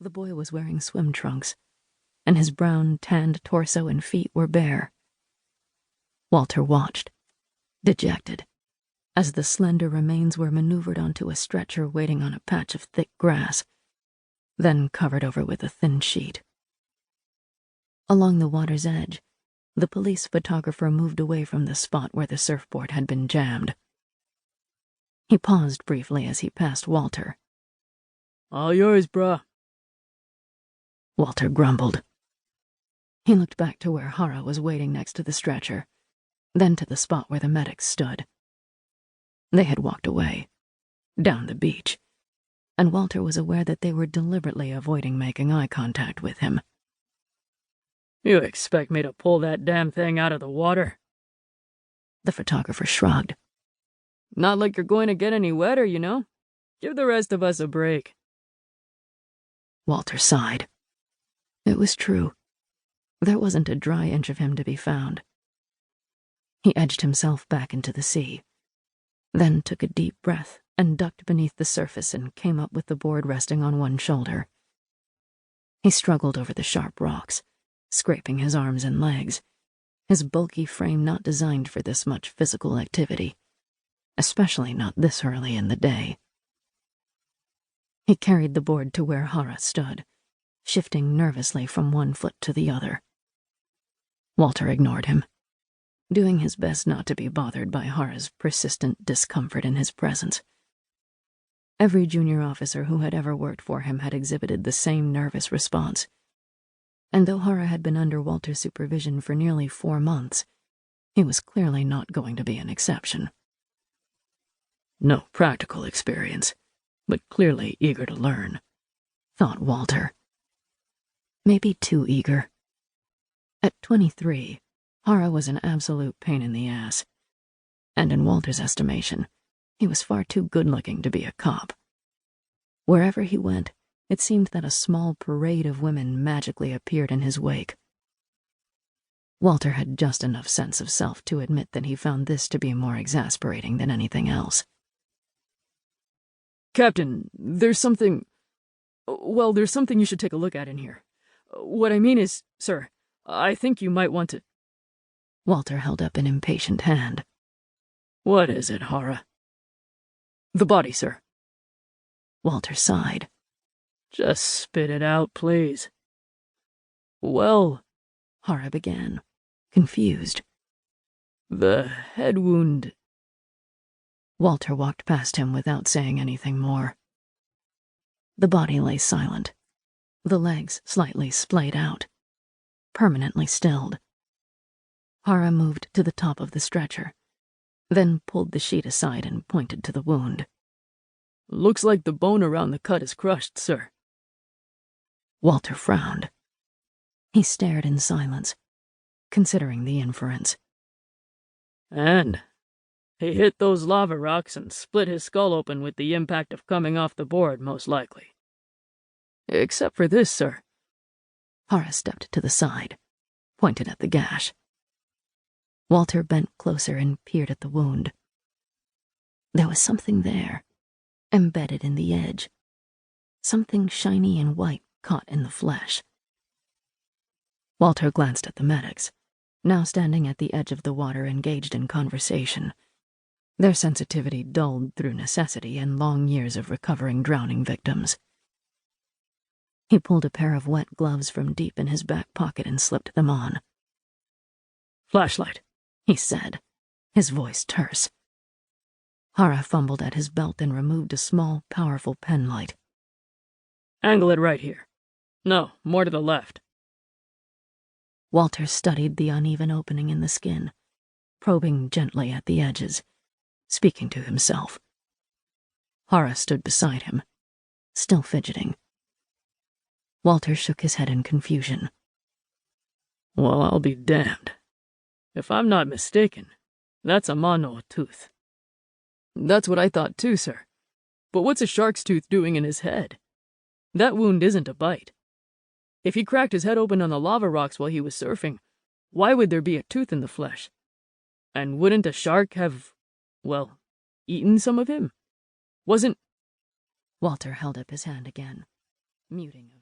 The boy was wearing swim trunks, and his brown, tanned torso and feet were bare. Walter watched, dejected, as the slender remains were maneuvered onto a stretcher waiting on a patch of thick grass, then covered over with a thin sheet. Along the water's edge, the police photographer moved away from the spot where the surfboard had been jammed. He paused briefly as he passed Walter. "All yours, bruh." Walter grumbled. He looked back to where Hara was waiting next to the stretcher, then to the spot where the medics stood. They had walked away, down the beach, and Walter was aware that they were deliberately avoiding making eye contact with him. "You expect me to pull that damn thing out of the water?" The photographer shrugged. "Not like you're going to get any wetter, you know? Give the rest of us a break." Walter sighed. It was true. There wasn't a dry inch of him to be found. He edged himself back into the sea, then took a deep breath and ducked beneath the surface and came up with the board resting on one shoulder. He struggled over the sharp rocks, scraping his arms and legs, his bulky frame not designed for this much physical activity, especially not this early in the day. He carried the board to where Hara stood, shifting nervously from one foot to the other. Walter ignored him, doing his best not to be bothered by Hara's persistent discomfort in his presence. Every junior officer who had ever worked for him had exhibited the same nervous response, and though Hara had been under Walter's supervision for nearly 4 months, he was clearly not going to be an exception. No practical experience, but clearly eager to learn, thought Walter. Maybe too eager. At 23, Hara was an absolute pain in the ass, and in Walter's estimation, he was far too good-looking to be a cop. Wherever he went, it seemed that a small parade of women magically appeared in his wake. Walter had just enough sense of self to admit that he found this to be more exasperating than anything else. "Captain, there's something you should take a look at in here. What I mean is, sir, I think you might want to—" Walter held up an impatient hand. "What is it, Hara?" "The body, sir." Walter sighed. "Just spit it out, please." "Well," Hara began, confused. "The head wound—" Walter walked past him without saying anything more. The body lay silent, the legs slightly splayed out, permanently stilled. Hara moved to the top of the stretcher, then pulled the sheet aside and pointed to the wound. "Looks like the bone around the cut is crushed, sir." Walter frowned. He stared in silence, considering the inference. "And he hit those lava rocks and split his skull open with the impact of coming off the board, most likely. Except for this, sir." Hara stepped to the side, pointed at the gash. Walter bent closer and peered at the wound. There was something there, embedded in the edge, something shiny and white caught in the flesh. Walter glanced at the medics, now standing at the edge of the water engaged in conversation, their sensitivity dulled through necessity and long years of recovering drowning victims. He pulled a pair of wet gloves from deep in his back pocket and slipped them on. "Flashlight," he said, his voice terse. Hara fumbled at his belt and removed a small, powerful penlight. "Angle it right here. No, more to the left." Walter studied the uneven opening in the skin, probing gently at the edges, speaking to himself. Hara stood beside him, still fidgeting. Walter shook his head in confusion. "Well, I'll be damned. If I'm not mistaken, that's a mano tooth." "That's what I thought too, sir. But what's a shark's tooth doing in his head? That wound isn't a bite. If he cracked his head open on the lava rocks while he was surfing, why would there be a tooth in the flesh? And wouldn't a shark have, well, eaten some of him? Wasn't—" Walter held up his hand again, muting him.